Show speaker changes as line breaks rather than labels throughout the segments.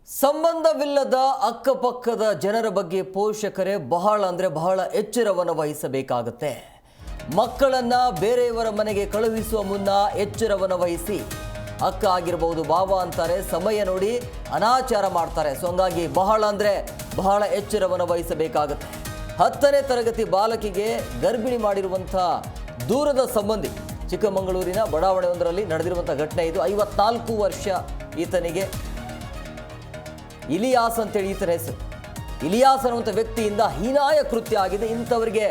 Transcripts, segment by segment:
ಸಂಬಂಧವಿಲ್ಲದ ಅಕ್ಕಪಕ್ಕದ ಜನರ ಬಗ್ಗೆ ಪೋಷಕರೇ ಬಹಳ ಎಚ್ಚರವನ್ನು ವಹಿಸಬೇಕಾಗುತ್ತೆ. ಮಕ್ಕಳನ್ನ ಬೇರೆಯವರ ಮನೆಗೆ ಕಳುಹಿಸುವ ಮುನ್ನ ಎಚ್ಚರವನ್ನು ವಹಿಸಿ. ಅಕ್ಕ ಆಗಿರಬಹುದು, ಬಾವ ಅಂತಾರೆ, ಸಮಯ ನೋಡಿ ಅನಾಚಾರ ಮಾಡ್ತಾರೆ. ಸೊ ಹಂಗಾಗಿ ಬಹಳ ಎಚ್ಚರವನ್ನು ವಹಿಸಬೇಕಾಗುತ್ತೆ. 10ನೇ ತರಗತಿ ಬಾಲಕಿಗೆ ಗರ್ಭಿಣಿ ಮಾಡಿರುವಂಥ ದೂರದ ಸಂಬಂಧಿ ಚಿಕ್ಕಮಗಳೂರಿನ ಬಡಾವಣೆಯೊಂದರಲ್ಲಿ ನಡೆದಿರುವಂಥ ಘಟನೆ ಇದು. 54 ವರ್ಷ ಈತನಿಗೆ. ಇಲಿಯಾಸ್ ಅಂತೇಳಿ ಈತನ ಹೆಸರು. ಇಲಿಯಾಸ್ ಅನ್ನುವಂಥ ವ್ಯಕ್ತಿಯಿಂದ ಹೀನಾಯ ಕೃತ್ಯ ಆಗಿದೆ. ಇಂಥವರಿಗೆ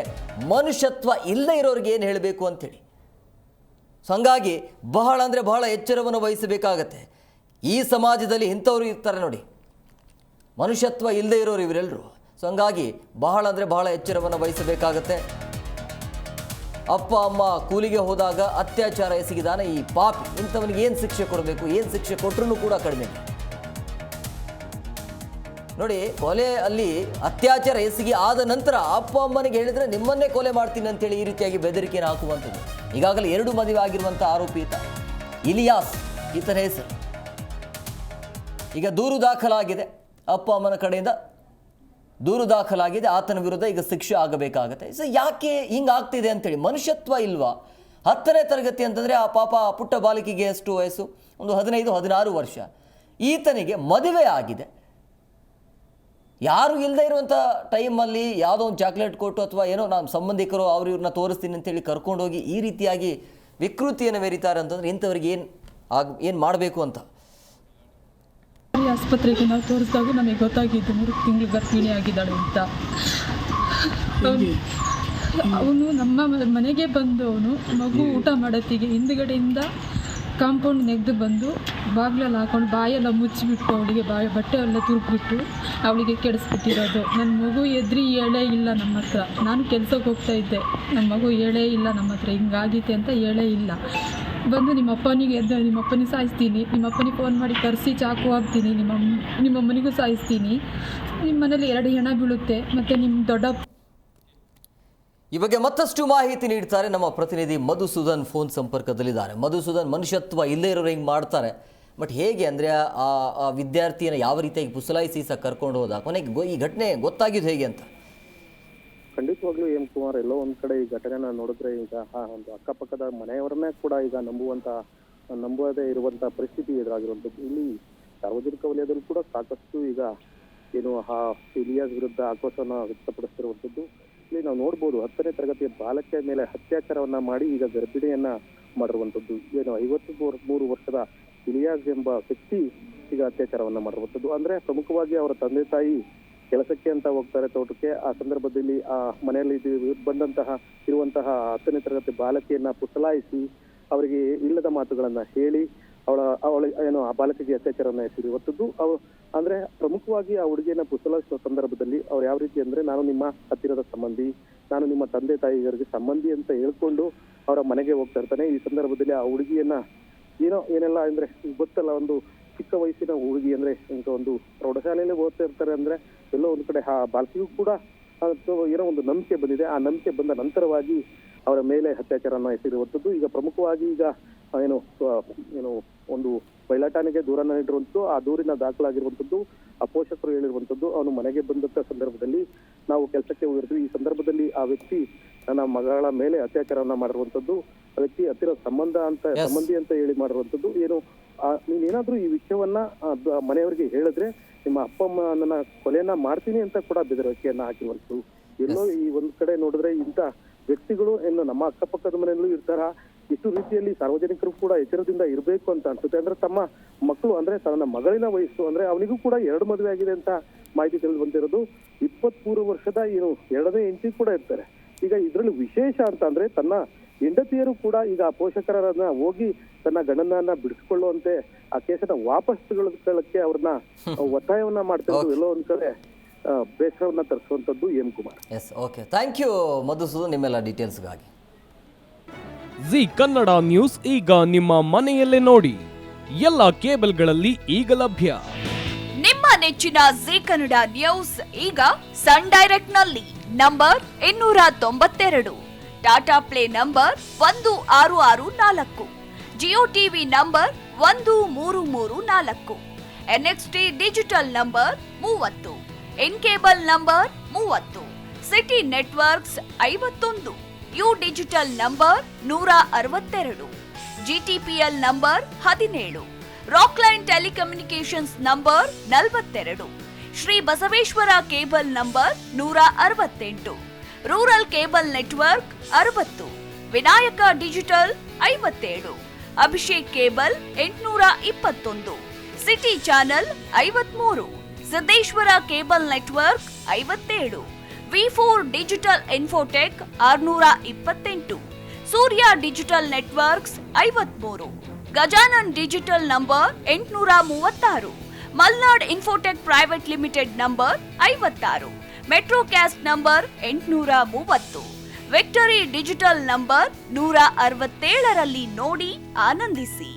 ಮನುಷ್ಯತ್ವ ಇಲ್ಲದೆ ಇರೋರಿಗೆ ಏನು ಹೇಳಬೇಕು ಅಂತೇಳಿ. ಸೊ ಹಂಗಾಗಿ ಬಹಳ ಎಚ್ಚರವನ್ನು ವಹಿಸಬೇಕಾಗತ್ತೆ. ಈ ಸಮಾಜದಲ್ಲಿ ಇಂಥವ್ರು ಇರ್ತಾರೆ ನೋಡಿ, ಮನುಷ್ಯತ್ವ ಇಲ್ಲದೆ ಇರೋರು ಇವರೆಲ್ಲರೂ. ಸೊ ಹಂಗಾಗಿ ಬಹಳ ಎಚ್ಚರವನ್ನು ವಹಿಸಬೇಕಾಗತ್ತೆ. ಅಪ್ಪ ಅಮ್ಮ ಕೂಲಿಗೆ ಹೋದಾಗ ಅತ್ಯಾಚಾರ ಎಸಗಿದಾನೆ ಈ ಪಾಪಿ. ಇಂಥವನಿಗೆ ಏನು ಶಿಕ್ಷೆ ಕೊಡಬೇಕು? ಏನು ಶಿಕ್ಷೆ ಕೊಟ್ಟರೂ ಕೂಡ ಕಡಿಮೆ ನೋಡಿ. ಕೊಲೆ ಅಲ್ಲಿ ಅತ್ಯಾಚಾರ ಎಸಗಿ ಆದ ನಂತರ ಅಪ್ಪ ಅಮ್ಮನಿಗೆ ಹೇಳಿದರೆ ನಿಮ್ಮನ್ನೇ ಕೊಲೆ ಮಾಡ್ತೀನಿ ಅಂತೇಳಿ ಈ ರೀತಿಯಾಗಿ ಬೆದರಿಕೆಯನ್ನು ಹಾಕುವಂಥದ್ದು. ಈಗಾಗಲೇ 2 ಮದುವೆ ಆಗಿರುವಂಥ ಆರೋಪಿ ಈತ ಇಲಿಯಾಸ್, ಈತನ ಹೆಸರು. ಈಗ ದೂರು ದಾಖಲಾಗಿದೆ, ಅಪ್ಪ ಅಮ್ಮನ ಕಡೆಯಿಂದ ದೂರು ದಾಖಲಾಗಿದೆ. ಆತನ ವಿರುದ್ಧ ಈಗ ಶಿಕ್ಷೆ ಆಗಬೇಕಾಗತ್ತೆ. ಸೊ ಯಾಕೆ ಹಿಂಗಾಗ್ತಿದೆ ಅಂತೇಳಿ, ಮನುಷ್ಯತ್ವ ಇಲ್ವಾ? 10ನೇ ತರಗತಿ ಅಂತಂದರೆ ಆ ಪಾಪ ಪುಟ್ಟ ಬಾಲಕಿಗೆ ಎಷ್ಟು ವಯಸ್ಸು? ಒಂದು 15-16 ವರ್ಷ. ಈತನಿಗೆ ಮದುವೆ ಆಗಿದೆ. ಯಾರು ಇಲ್ಲದೆ ಇರುವಂಥ ಟೈಮಲ್ಲಿ ಯಾವುದೋ ಒಂದು ಚಾಕ್ಲೇಟ್ ಕೊಟ್ಟು ಅಥವಾ ಏನೋ ನಾನು ಸಂಬಂಧಿಕರು ಇವ್ರನ್ನ ತೋರಿಸ್ತೀನಿ ಅಂತೇಳಿ ಕರ್ಕೊಂಡೋಗಿ ಈ ರೀತಿಯಾಗಿ ವಿಕೃತಿಯನ್ನು ಮೆರೀತಾರೆ ಅಂತಂದರೆ ಇಂಥವ್ರಿಗೆ ಏನು ಮಾಡಬೇಕು ಅಂತ.
ಆಸ್ಪತ್ರೆಗೆ ನಾವು ತೋರಿಸಿದಾಗ ನಮಗೆ ಗೊತ್ತಾಗಿದ್ದು 3 ತಿಂಗಳು ಗರ್ಭಿಣಿ ಆಗಿದ್ದಾಳೆ ಅಂತ. ಅವನು ನಮ್ಮ ಮನೆಗೆ ಬಂದು ಮಗು ಊಟ ಮಾಡೋತ್ತಿಗೆ ಹಿಂದುಗಡೆಯಿಂದ ಕಾಂಪೌಂಡ್ ನೆಗೆದು ಬಂದು ಬಾಗಿಲಲ್ಲಿ ಹಾಕೊಂಡು ಬಾಯೆಲ್ಲ ಮುಚ್ಚಿಬಿಟ್ಟು ಅವಳಿಗೆ ಬಟ್ಟೆ ಎಲ್ಲ ತುರುಕ್ಬಿಟ್ಟು ಅವಳಿಗೆ ಕೆಡಿಸ್ಬಿಟ್ಟಿರೋದು. ನನ್ನ ಮಗು ಎದ್ರಿ ಹೇಳೇ ಇಲ್ಲ ನಮ್ಮ ಹತ್ರ. ನಾನು ಕೆಲ್ಸಕ್ಕೆ ಹೋಗ್ತಾ ಇದ್ದೆ, ನನ್ನ ಮಗು ಹೇಳೇ ಇಲ್ಲ ನಮ್ಮ ಹತ್ರ, ಹಿಂಗಾಗಿತ್ತೆ ಅಂತ ಹೇಳೇ ಇಲ್ಲ. ಬಂದು ನಿಮ್ಮ ಅಪ್ಪನಿಗೆ ಸಾಯಿಸ್ತೀನಿ, ನಿಮ್ಮ ಅಪ್ಪನಿಗೆ ಫೋನ್ ಮಾಡಿ ಕರೆಸಿ ಚಾಕು ಹಾಕ್ತೀನಿ, ನಿಮ್ಮಮ್ಮನಿಗೂ ಸಾಯಿಸ್ತೀನಿ, ನಿಮ್ಮ ಮನೇಲಿ 2 ಹೆಣ ಬೀಳುತ್ತೆ, ಮತ್ತು ನಿಮ್ಮ ದೊಡ್ಡ.
ಈ ಬಗ್ಗೆ ಮತ್ತಷ್ಟು ಮಾಹಿತಿ ನೀಡ್ತಾರೆ ನಮ್ಮ ಪ್ರತಿನಿಧಿ ಮಧುಸೂದನ್. ಫೋನ್ ಸಂಪರ್ಕದಲ್ಲಿದ್ದಾರೆ. ಮಧುಸೂದನ್, ಮನುಷ್ಯತ್ವ ಇಲ್ಲೇ ಇರೋರು ಹಿಂಗೆ ಮಾಡ್ತಾರೆ, ಬಟ್ ಹೇಗೆ ಅಂದರೆ ಆ ವಿದ್ಯಾರ್ಥಿಯನ್ನು ಯಾವ ರೀತಿಯಾಗಿ ಪುಸಲಾಯಿಸಿ ಕರ್ಕೊಂಡು ಹೋದ, ಕೊನೆಗೆ ಈ ಘಟನೆ ಗೊತ್ತಾಗಿದ್ದು ಹೇಗೆ ಅಂತ?
ಖಂಡಿತವಾಗ್ಲೂ ಎಂ ಕುಮಾರ್, ಎಲ್ಲೋ ಒಂದ್ ಕಡೆ ಈ ಘಟನೆನ ನೋಡಿದ್ರೆ ಈಗ ಒಂದು ಅಕ್ಕಪಕ್ಕದ ಮನೆಯವರನ್ನೇ ಕೂಡ ಈಗ ನಂಬುವುದೇ ಇರುವಂತ ಪರಿಸ್ಥಿತಿ ಎದುರಾಗಿರುವಂಥದ್ದು. ಇಲ್ಲಿ ಸಾರ್ವಜನಿಕ ವಲಯದಲ್ಲೂ ಕೂಡ ಸಾಕಷ್ಟು ಈಗ ಏನು ಇಲಿಯಾಸ್ ವಿರುದ್ಧ ಆಕ್ರೋಶವನ್ನು ವ್ಯಕ್ತಪಡಿಸ್ತಿರುವಂಥದ್ದು. ಇಲ್ಲಿ ನಾವು ನೋಡ್ಬೋದು, 10ನೇ ತರಗತಿಯ ಬಾಲಕಿಯ ಮೇಲೆ ಅತ್ಯಾಚಾರವನ್ನ ಮಾಡಿ ಈಗ ಗರ್ಭಿಣಿಯನ್ನ ಮಾಡಿರುವಂಥದ್ದು. ಏನು 53 ವರ್ಷದ ಇಲಿಯಾಸ್ ಎಂಬ ವ್ಯಕ್ತಿ ಈಗ ಅತ್ಯಾಚಾರವನ್ನ ಮಾಡಿರುವಂಥದ್ದು. ಅಂದ್ರೆ ಪ್ರಮುಖವಾಗಿ ಅವರ ತಂದೆ ತಾಯಿ ಕೆಲಸಕ್ಕೆ ಅಂತ ಹೋಗ್ತಾರೆ ತೋಟಕ್ಕೆ. ಆ ಸಂದರ್ಭದಲ್ಲಿ ಆ ಮನೆಯಲ್ಲಿ ಇರುವಂತಹ 10ನೇ ತರಗತಿ ಬಾಲಕಿಯನ್ನ ಪುಸಲಾಯಿಸಿ ಅವರಿಗೆ ಇಲ್ಲದ ಮಾತುಗಳನ್ನ ಹೇಳಿ ಅವಳ ಏನು ಆ ಬಾಲಕಿಗೆ ಅತ್ಯಾಚಾರವನ್ನ ಎಸಗಿರುವಂಥದ್ದು. ಅಂದ್ರೆ ಪ್ರಮುಖವಾಗಿ ಆ ಹುಡುಗಿಯನ್ನ ಪುಸಲಾಯಿಸುವ ಸಂದರ್ಭದಲ್ಲಿ ಅವ್ರು ಯಾವ ರೀತಿ ಅಂದ್ರೆ, ನಾನು ನಿಮ್ಮ ಹತ್ತಿರದ ಸಂಬಂಧಿ, ನಾನು ನಿಮ್ಮ ತಂದೆ ತಾಯಿಗರಿಗೆ ಸಂಬಂಧಿ ಅಂತ ಹೇಳ್ಕೊಂಡು ಅವರ ಮನೆಗೆ ಹೋಗ್ತಾ ಇರ್ತಾನೆ. ಈ ಸಂದರ್ಭದಲ್ಲಿ ಆ ಹುಡುಗಿಯನ್ನ ಏನೆಲ್ಲ ಅಂದ್ರೆ ಗೊತ್ತಲ್ಲ, ಒಂದು ಚಿಕ್ಕ ವಯಸ್ಸಿನ ಹುಡುಗಿ ಅಂದ್ರೆ ಒಂದು ಪ್ರೌಢಶಾಲೆಯಲ್ಲಿ ಓದ್ತಾ ಇರ್ತಾರೆ. ಅಂದ್ರೆ ಎಲ್ಲೋ ಒಂದು ಕಡೆ ಆ ಬಾಲಕಿಗೂ ಕೂಡ ಏನೋ ಒಂದು ನಂಬಿಕೆ ಬಂದಿದೆ. ಆ ನಂಬಿಕೆ ಬಂದ ನಂತರವಾಗಿ ಅವರ ಮೇಲೆ ಅತ್ಯಾಚಾರನ ಎಸಗಿರುವಂಥದ್ದು. ಈಗ ಪ್ರಮುಖವಾಗಿ ಈಗ ಏನು ಒಂದು ಬಯಲಾಟಾಣಿಗೆ ದೂರನ್ನ ನೀಡಿರುವಂಥದ್ದು. ಆ ದೂರಿನ ದಾಖಲಾಗಿರುವಂಥದ್ದು. ಆ ಪೋಷಕರು ಹೇಳಿರುವಂಥದ್ದು, ಅವನು ಮನೆಗೆ ಬಂದಂತ ಸಂದರ್ಭದಲ್ಲಿ ನಾವು ಕೆಲಸಕ್ಕೆ ಹೋಗಿರ್ತೀವಿ, ಈ ಸಂದರ್ಭದಲ್ಲಿ ಆ ವ್ಯಕ್ತಿ ನನ್ನ ಮಗಳ ಮೇಲೆ ಅತ್ಯಾಚಾರವನ್ನ ಮಾಡಿರುವಂಥದ್ದು. ಆ ವ್ಯಕ್ತಿ ಹತ್ತಿರ ಸಂಬಂಧಿ ಅಂತ ಹೇಳಿ ಮಾಡಿರುವಂಥದ್ದು. ನೀನೇನಾದ್ರೂ ಈ ವಿಷಯವನ್ನ ಮನೆಯವರಿಗೆ ಹೇಳಿದ್ರೆ ನಿಮ್ಮ ಅಪ್ಪ ಅಮ್ಮನ ಕೊಲೆಯನ್ನ ಮಾಡ್ತೀನಿ ಅಂತ ಕೂಡ ಬೆದರಿಕೆಯನ್ನ ಹಾಕಿರುವಂಥದ್ದು. ಎಲ್ಲೋ ಈ ಒಂದ್ ಕಡೆ ನೋಡಿದ್ರೆ ಇಂಥ ವ್ಯಕ್ತಿಗಳು ನಮ್ಮ ಅಕ್ಕಪಕ್ಕದ ಮನೆಯಲ್ಲೂ ಇರ್ತಾರ. ಎಷ್ಟು ರೀತಿಯಲ್ಲಿ ಸಾರ್ವಜನಿಕರು ಕೂಡ ಎಚ್ಚರದಿಂದ ಇರಬೇಕು ಅಂತ ಅನ್ಸುತ್ತೆ. ಅಂದ್ರೆ ತಮ್ಮ ಮಕ್ಕಳು ಅಂದ್ರೆ ತನ್ನ ಮಗಳಿನ ವಯಸ್ಸು ಅಂದ್ರೆ ಅವನಿಗೂ ಕೂಡ 2 ಮದುವೆ ಆಗಿದೆ ಅಂತ ಮಾಹಿತಿ ತಿಳಿದು ಬಂದಿರೋದು. 23 ವರ್ಷದ 2ನೇ ಹೆಂಡತಿ ಕೂಡ ಇರ್ತಾರೆ. ಈಗ ಇದ್ರಲ್ಲಿ ವಿಶೇಷ ಅಂತ ಅಂದ್ರೆ ತನ್ನ ಹೆಂಡತಿಯರು ಕೂಡ ಈಗ ಪೋಷಕರನ್ನ ಹೋಗಿ ತನ್ನ ಗಂಡನನ್ನ ಬಿಡಿಸ್ಕೊಳ್ಳುವಂತೆ ಆ ಕೇಸನ್ನ ವಾಪಸ್ ತೆಗೆದುಕೊಳ್ಳಕ್ಕೆ ಅವ್ರನ್ನ ಒತ್ತಾಯವನ್ನ ಮಾಡ್ತಿರೋದು. ಎಲ್ಲೋ ಒಂದ್ ಕಡೆ ಬೇಸರವನ್ನ ತರಿಸುವಂತದ್ದು. M Kumar.
Yes, okay, thank you Madhusudan ನಿಮ್ಮೆಲ್ಲ ಡೀಟೇಲ್ಸ್ಗಾಗಿ.
ಜಿ ಕನ್ನಡ ನ್ಯೂಸ್ ಈಗ ನಿಮ್ಮ ಮನೆಯಲ್ಲೇ ನೋಡಿ. ಎಲ್ಲ ಕೇಬಲ್ಗಳಲ್ಲಿ ಈಗ ಲಭ್ಯ.
ನಿಮ್ಮ ನೆಚ್ಚಿನ ಜಿ ಕನ್ನಡ ನ್ಯೂಸ್ ಈಗ ಸನ್ ಡೈರೆಕ್ಟ್ ನಲ್ಲಿ number 292, Tata play number 1664, Jio TV number 1334, NXT digital number 30, N cable number 30, city networks 51, U digital number 162, GTPL number 17, Rockline telecommunications number 42, Shri Basaveshwara cable number 168, rural cable network 60, Vinayaka digital 57, Abhishek cable 821, city channel 53, Siddeshwara cable network 57, V4 digital Infotech 628, ಸೂರ್ಯ digital networks 53, Gajanan digital number 836, Malnad Infotech private limited number 56, Metrocast number 830, Victory digital number 167ರಲ್ಲಿ ನೋಡಿ ಆನಂದಿಸಿ.